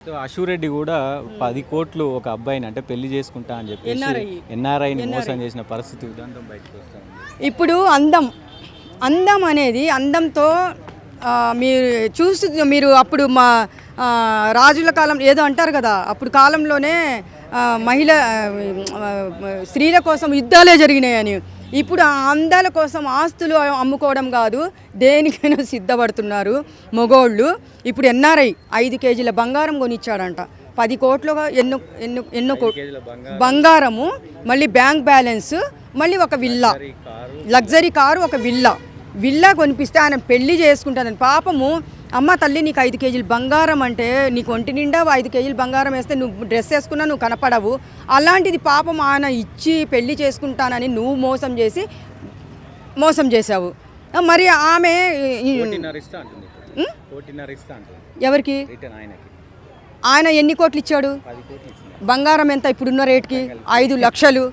So Ashu Reddy కూడా 10 కోట్లు ఒక అబ్బాయిని అంటే పెళ్లి చేసుకుంటా అని చెప్పేసి ఎన్ఆర్ఐని మోసం చేసిన పరిస్థితి ఉదంతం బయటకు వస్తా ఉంది. ఇప్పుడు అందం అనేది అందంతో మీరు అప్పుడు మా రాజుల కాలం ఏదో అంటారు కదా, అప్పుడు కాలంలోనే స్త్రీల కోసం యుద్ధాలే జరిగినాయని. ఇప్పుడు ఆ అందాల కోసం ఆస్తులు అమ్ముకోవడం కాదు, దేనికైనా సిద్ధపడుతున్నారు మగోళ్ళు. ఇప్పుడు ఎన్ఆర్ఐ 5 కేజీల బంగారం కొనిచ్చాడంట, 10 కోట్లుగా ఎన్నో బంగారము, మళ్ళీ బ్యాంక్ బ్యాలెన్స్, మళ్ళీ ఒక విల్లా, లగ్జరీ కారు, ఒక విల్లా కొనిపిస్తే ఆయన పెళ్లి చేసుకుంటానని. పాపము అమ్మ తల్లి, నీకు 5 కేజీలు బంగారం అంటే నీకు ఒంటి నిండా 5 కేజీలు బంగారం వేస్తే నువ్వు డ్రెస్ వేసుకున్నా నువ్వు కనపడవు. అలాంటిది పాపం ఆయన ఇచ్చి పెళ్లి చేసుకుంటానని నువ్వు మోసం చేసావు. మరి ఆమె ఎవరికి ఆయన ఎన్ని కోట్లు ఇచ్చాడు? బంగారం ఎంత ఇప్పుడున్న రేటుకి? 5 లక్షలు.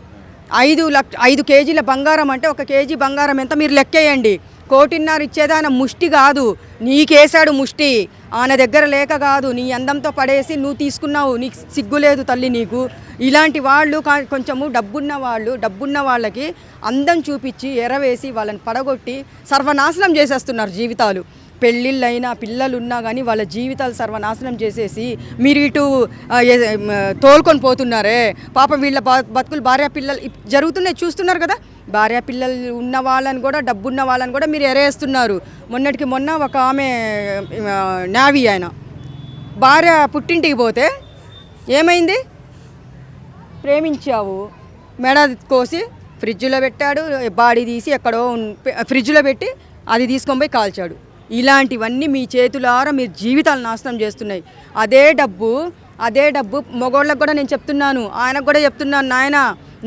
5 కేజీల బంగారం అంటే 1 కేజీ బంగారం ఎంత మీరు లెక్కేయండి. 1.5 కోటి ఇచ్చేది ఆయన ముష్టి కాదు, నీకేసాడు ముష్టి. ఆయన దగ్గర లేక కాదు, నీ అందంతో పడేసి నువ్వు తీసుకున్నావు. నీకు సిగ్గులేదు తల్లి నీకు. ఇలాంటి వాళ్ళు కొంచెము డబ్బున్న వాళ్ళకి అందం చూపించి ఎరవేసి వాళ్ళని పడగొట్టి సర్వనాశనం చేసేస్తున్నారు జీవితాలు. పెళ్ళిళ్ళైనా పిల్లలున్నా కానీ వాళ్ళ జీవితాలు సర్వనాశనం చేసేసి మీరు ఇటు తోలుకొని పోతున్నారే. పాపం వీళ్ళ బతుకులు భార్య పిల్లలు జరుగుతున్నాయి, చూస్తున్నారు కదా. భార్య పిల్లలు ఉన్న వాళ్ళని కూడా, డబ్బున్న వాళ్ళని కూడా మీరు ఎరేస్తున్నారు. మొన్న ఒక ఆమె నావీ ఆయన భార్య పుట్టింటికి పోతే ఏమైంది? ప్రేమించావు, మెడ కోసి ఫ్రిడ్జ్లో పెట్టాడు, బాడీ తీసి ఎక్కడో ఫ్రిడ్జ్లో పెట్టి అది తీసుకొని పోయి కాల్చాడు. ఇలాంటివన్నీ మీ చేతులారా మీరు జీవితాలు నాశనం చేస్తున్నాయి. అదే డబ్బు మగోళ్ళకు కూడా నేను చెప్తున్నాను, ఆయనకు కూడా చెప్తున్నాను, నాయన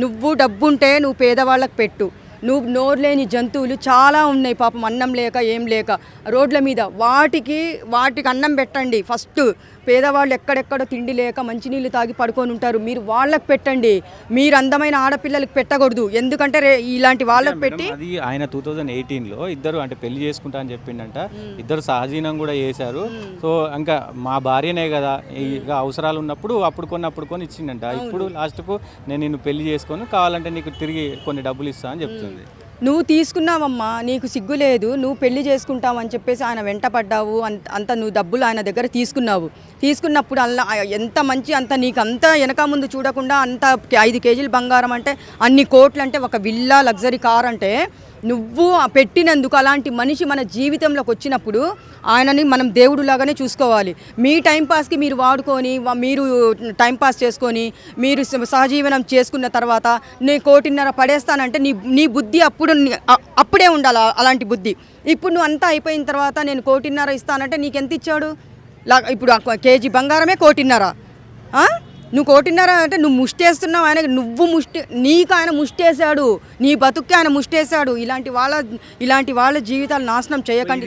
నువ్వు డబ్బు ఉంటే నువ్వు పేదవాళ్ళకి పెట్టు. నువ్వు నోరు లేని జంతువులు చాలా ఉన్నాయి పాపం, అన్నం లేక ఏం లేక రోడ్ల మీద, వాటికి అన్నం పెట్టండి ఫస్ట్. పేదవాళ్ళు ఎక్కడెక్కడో తిండి లేక మంచినీళ్ళు తాగి పడుకొని ఉంటారు, మీరు వాళ్ళకి పెట్టండి. మీరు అందమైన ఆడపిల్లలకి పెట్టకూడదు, ఎందుకంటే ఇలాంటి వాళ్ళకి పెట్టి. అది ఆయన 2018లో ఇద్దరు అంటే పెళ్లి చేసుకుంటా అని చెప్పిండంట, ఇద్దరు సహజీవనం కూడా చేశారు. సో ఇంకా మా భార్యనే కదా, ఇక అవసరాలు ఉన్నప్పుడు అప్పుడు కొన్ని ఇచ్చిండంట. ఇప్పుడు లాస్ట్కు నేను నిన్ను పెళ్లి చేసుకొని కావాలంటే నీకు తిరిగి కొన్ని డబ్బులు ఇస్తా అని చెప్తుంది. నువ్వు తీసుకున్నావమ్మా, నీకు సిగ్గు లేదు, నువ్వు పెళ్లి చేసుకుంటావు అని చెప్పేసి ఆయన వెంట పడ్డావు. అంత నువ్వు డబ్బులు ఆయన దగ్గర తీసుకున్నప్పుడు అలా ఎంత మంచి, అంత నీకు అంత వెనక ముందు చూడకుండా అంత 5 కేజీలు బంగారం అంటే, అన్ని కోట్లు అంటే, ఒక విల్లా లగ్జరీ కార్ అంటే నువ్వు పెట్టినందుకు అలాంటి మనిషి మన జీవితంలోకి వచ్చినప్పుడు ఆయనని మనం దేవుడు లాగానే చూసుకోవాలి. మీ టైంపాస్కి మీరు వాడుకొని, మీరు టైంపాస్ చేసుకొని, మీరు సహజీవనం చేసుకున్న తర్వాత నీ 1.5 కోటి పడేస్తానంటే నీ బుద్ధి అప్పుడే ఉండాలి అలాంటి బుద్ధి. ఇప్పుడు నువ్వు అంతా అయిపోయిన తర్వాత నేను 1.5 కోటి ఇస్తానంటే నీకెంత ఇచ్చాడు? ఇప్పుడు 1 కేజీ బంగారమే 1.5 కోటి. నువ్వు 1.5 కోటి అంటే నువ్వు ముష్టేస్తున్నావు ఆయనకి. నీకు ఆయన ముష్టేశాడు, నీ బతుక్కి ఆయన ముష్టేశాడు. ఇలాంటి వాళ్ళ జీవితాలు నాశనం చేయకండి.